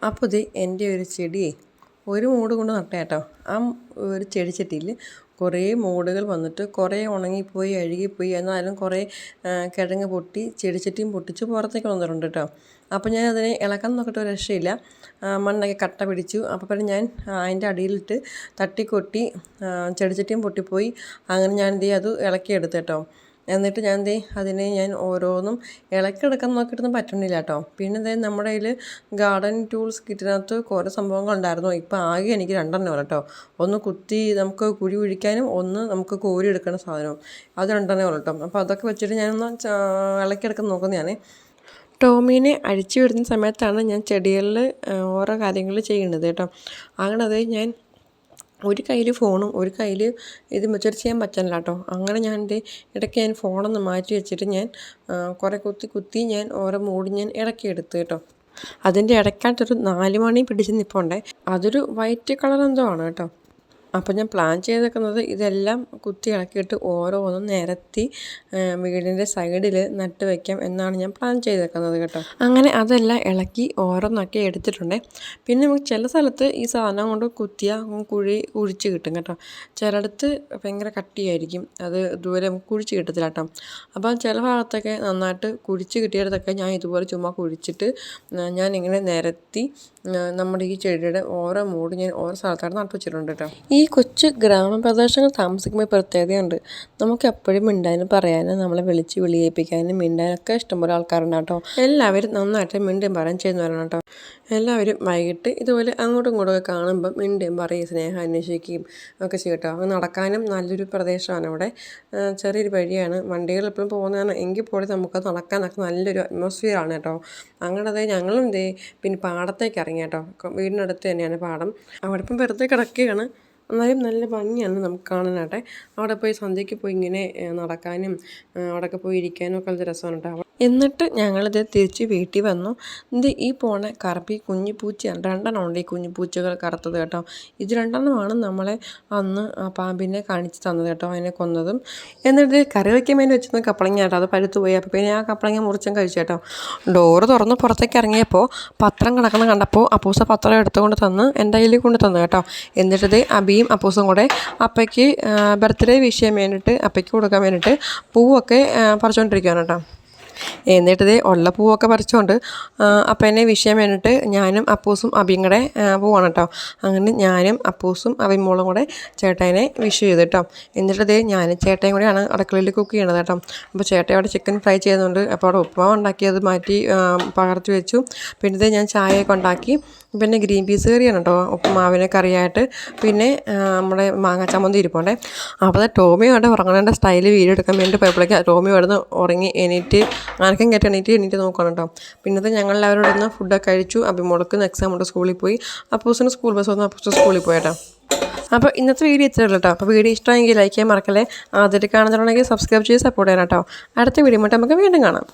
അപ്പോൾ ഇത് എൻ്റെ ഒരു ചെടിയെ ഒരു മൂട് കൊണ്ട് നട്ടേ കേട്ടോ. ആ ഒരു ചെടിച്ചട്ടിയിൽ കുറേ മൂടുകൾ വന്നിട്ട് കുറേ ഉണങ്ങിപ്പോയി അഴുകിപ്പോയി. എന്നാലും കുറേ കിഴങ്ങ് പൊട്ടി ചെടിച്ചട്ടിയും പൊട്ടിച്ച് പുറത്തേക്ക് വന്നിട്ടുണ്ട് കേട്ടോ. അപ്പോൾ ഞാൻ അതിനെ ഇളക്കാൻ നോക്കിയിട്ട് ഒരു രക്ഷയില്ല. മണ്ണൊക്കെ കട്ട പിടിച്ചു. അപ്പോൾ പിന്നെ ഞാൻ അതിൻ്റെ അടിയിലിട്ട് തട്ടിക്കൊട്ടി ചെടിച്ചട്ടിയും പൊട്ടിപ്പോയി. അങ്ങനെ ഞാൻ എന്ത് ചെയ്യും, അത് ഇളക്കിയെടുത്ത് കേട്ടോ. എന്നിട്ട് ഞാൻ അതിനെ ഞാൻ ഓരോന്നും ഇളക്കിയെടുക്കാൻ നോക്കിയിട്ടൊന്നും പറ്റണില്ല കേട്ടോ. പിന്നെ നമ്മുടെ കയ്യിൽ ഗാർഡൻ ടൂൾസ് കിറ്റിനകത്ത് കുറേ സംഭവങ്ങളുണ്ടായിരുന്നു. ഇപ്പോൾ ആകെ എനിക്ക് 2 കേട്ടോ. ഒന്ന് കുത്തി നമുക്ക് കുഴി കുഴിക്കാനും ഒന്ന് നമുക്ക് കോരി എടുക്കുന്ന സാധനവും, അത് 2 കേട്ടോ. അപ്പോൾ അതൊക്കെ വെച്ചിട്ട് ഞാനൊന്ന് ഇളക്കിയെടുക്കാൻ നോക്കുന്നതാണ്. ടോമീനെ അഴിച്ചു വിടുന്ന സമയത്താണ് ഞാൻ ചെടികളിൽ ഓരോ കാര്യങ്ങൾ ചെയ്യുന്നത് കേട്ടോ. അങ്ങനെ ഞാൻ ഒരു കയ്യിൽ ഫോണും ഒരു കയ്യിൽ ഇത് വെച്ചിട്ട് ചെയ്യാൻ പറ്റില്ല കേട്ടോ. അങ്ങനെ ഞാൻ ഇടയ്ക്ക് ഞാൻ ഫോണൊന്ന് മാറ്റി വെച്ചിട്ട് ഞാൻ കുറേ കുത്തി ഞാൻ ഓരോ മൂടി ഞാൻ ഇടയ്ക്കെടുത്ത് കേട്ടോ. അതിൻ്റെ ഇടയ്ക്കായിട്ടൊരു 4 മണി പിടിച്ച് നിൽപ്പുണ്ടേ. അതൊരു വൈറ്റ് കളർ എന്തോ ആണ് കേട്ടോ. അപ്പോൾ ഞാൻ പ്ലാൻ ചെയ്തേക്കുന്നത് ഇതെല്ലാം കുത്തി ഇളക്കിയിട്ട് ഓരോന്നും നിരത്തി വീടിൻ്റെ സൈഡിൽ നട്ട് വയ്ക്കാം എന്നാണ് ഞാൻ പ്ലാൻ ചെയ്തേക്കുന്നത് കേട്ടോ. അങ്ങനെ അതെല്ലാം ഇളക്കി ഓരോന്നൊക്കെ എടുത്തിട്ടുണ്ടേ. പിന്നെ നമുക്ക് ചില സ്ഥലത്ത് ഈ സാധനം കൊണ്ട് കുത്തിയാൽ കുഴിച്ച് കിട്ടും കേട്ടോ. ചിലയിടത്ത് ഭയങ്കര കട്ടിയായിരിക്കും, അത് ഇതുപോലെ നമുക്ക് കുഴിച്ച് കിട്ടത്തില്ല കേട്ടോ. അപ്പോൾ ചില ഭാഗത്തൊക്കെ നന്നായിട്ട് കുഴിച്ച് കിട്ടിയിടത്തൊക്കെ ഞാൻ ഇതുപോലെ ചുമ്മാ കുഴിച്ചിട്ട് ഞാനിങ്ങനെ നിരത്തി നമ്മുടെ ഈ ചെടിയുടെ ഓരോ മൂട് ഞാൻ ഓരോ സ്ഥലത്തായിട്ട് നട്ടു വെച്ചിട്ടുണ്ട് കേട്ടോ. ഈ കൊച്ചു ഗ്രാമപ്രദേശങ്ങൾ താമസിക്കുമ്പോൾ പ്രത്യേകതയുണ്ട്. നമുക്ക് എപ്പോഴും മിണ്ടാനും പറയാനും നമ്മളെ വിളിച്ച് വിളിയേൽപ്പിക്കാനും മിണ്ടാനൊക്കെ ഇഷ്ടംപോലെ ആൾക്കാരുണ്ട് കേട്ടോ. എല്ലാവരും നന്നായിട്ട് മിണ്ടും പറയാൻ ചെയ്യുന്നവരാണ് കേട്ടോ. എല്ലാവരും വൈകിട്ട് ഇതുപോലെ അങ്ങോട്ടും ഇങ്ങോട്ടും കാണുമ്പം മിണ്ടും പറയും, സ്നേഹം അന്വേഷിക്കുകയും ഒക്കെ ചെയ്യും കേട്ടോ. നടക്കാനും നല്ലൊരു പ്രദേശമാണ് അവിടെ. ചെറിയൊരു വഴിയാണ്, വണ്ടികൾ എപ്പോഴും പോകുന്നതാണ്. എങ്കിൽ പോലും നമുക്ക് നടക്കാനൊക്കെ നല്ലൊരു അറ്റ്മോസ്ഫിയറാണ് കേട്ടോ. അങ്ങനെ ഞങ്ങളും പിന്നെ പാടത്തേക്ക് ഇറങ്ങി കേട്ടോ. വീടിനടുത്ത് തന്നെയാണ് പാടം. അവിടെ ഇപ്പം വെറുതെ കിടക്കുകയാണ്, എന്നാലും നല്ല ഭംഗിയാണ് നമുക്ക് കാണാനാട്ടെ. അവിടെ പോയി സന്ധ്യയ്ക്ക് പോയി ഇങ്ങനെ നടക്കാനും അവിടെയൊക്കെ പോയി ഇരിക്കാനും ഒക്കെ ഉള്ള രസമാണ് കേട്ടോ. എന്നിട്ട് ഞങ്ങളിത് തിരിച്ച് വീട്ടിൽ വന്നു. ഈ പോണ കറുപ്പി കുഞ്ഞു പൂച്ചയാണ്. 2 ഉണ്ട് ഈ കുഞ്ഞു പൂച്ചകൾ കറുത്തത് കേട്ടോ. ഇത് 2 നമ്മളെ അന്ന് ആ പാമ്പിനെ കാണിച്ച് തന്നത് കേട്ടോ, അതിനെ കൊന്നതും. എന്നിട്ട് കറി വയ്ക്കാൻ വേണ്ടി വെച്ചിരുന്ന കപ്പളങ്ങ കേട്ടോ, അത് പഴുത്തു പോയി. അപ്പോൾ പിന്നെ ആ കപ്പളങ്ങ മുറിച്ചും കഴിച്ചു കേട്ടോ. ഡോറ് തുറന്ന് പുറത്തേക്ക് ഇറങ്ങിയപ്പോൾ പത്രം കിടക്കണം കണ്ടപ്പോൾ അപ്പൂസ പത്രം എടുത്തുകൊണ്ട് തന്ന് എൻ്റെ കയ്യിൽ കൊണ്ട് തന്നു കേട്ടോ. എന്നിട്ട് അബിയും അപ്പൂസും കൂടെ അപ്പയ്ക്ക് ബർത്ത്ഡേ വിഷ് ചെയ്യാൻ വേണ്ടിയിട്ട് അപ്പയ്ക്ക് കൊടുക്കാൻ വേണ്ടിയിട്ട് പൂവൊക്കെ പറിച്ചുകൊണ്ടിരിക്കുകയാണ് കേട്ടോ. എന്നിട്ട് ഉള്ള പൂവൊക്കെ പറിച്ചുകൊണ്ട് അപ്പനെ വിഷയം വേണ്ടിയിട്ട് ഞാനും അപ്പൂസും അബിയും കൂടെ പോവാണ് കേട്ടോ. അങ്ങനെ ഞാനും അപ്പൂസും അബിമോളും കൂടെ ചേട്ടനെ വിഷ് ചെയ്തു കേട്ടോ. എന്നിട്ട് ഞാനും ചേട്ടയും കൂടെയാണ് അടുക്കളയിൽ കുക്ക് ചെയ്യണത് കേട്ടോ. അപ്പോൾ ചേട്ടൻ അവിടെ ചിക്കൻ ഫ്രൈ ചെയ്യുന്നുണ്ട്. അപ്പോൾ അവിടെ ഉപ്പുമാവ് ഉണ്ടാക്കിയത് മാറ്റി പകർത്തി വെച്ചു. പിന്നെ ഞാൻ ചായയൊക്കെ ഉണ്ടാക്കി. പിന്നെ ഗ്രീൻ പീസ് കറിയാണ് കേട്ടോ ഉപ്പുമാവിന് കറിയായിട്ട്. പിന്നെ നമ്മുടെ മാങ്ങ ചമ്മന്തി ഇരിപ്പുണ്ടേ. അപ്പോൾ ടോമിയോ അവിടെ ഉറങ്ങണേൻ്റെ സ്റ്റൈല് വീഡിയോ എടുക്കാൻ വേണ്ടി പോയപ്പോഴേക്ക് ടോമിയോ അവിടെ നിന്ന് ഉറങ്ങി ആർക്കും കേട്ട് എണീറ്റ് നോക്കണം കേട്ടോ. പിന്നെ ഞങ്ങളെല്ലാവരും ഇവിടെ നിന്ന് ഫുഡൊക്കെ കഴിച്ചു. അബിമോൾക്ക് എക്സാം ഉണ്ട്, സ്കൂളിൽ പോയി. അപ്പൂസിന് സ്കൂൾ ബസ് വന്നു, അപ്പൂസ് സ്കൂളിൽ പോയിട്ടോ. അപ്പോൾ ഇന്നത്തെ വീഡിയോ ഇത്രയേ ഉള്ളൂ കേട്ടോ. അപ്പോൾ വീഡിയോ ഇഷ്ടമെങ്കിൽ ലൈക്ക് ചെയ്യാൻ മറക്കല്ലേ. ആദ്യമായിട്ട് കാണുന്നുണ്ടെങ്കിൽ സബ്സ്ക്രൈബ് ചെയ്ത് സപ്പോർട്ട് ചെയ്യാൻ കേട്ടോ. അടുത്ത വീഡിയോ നമുക്ക് വീണ്ടും കാണാം.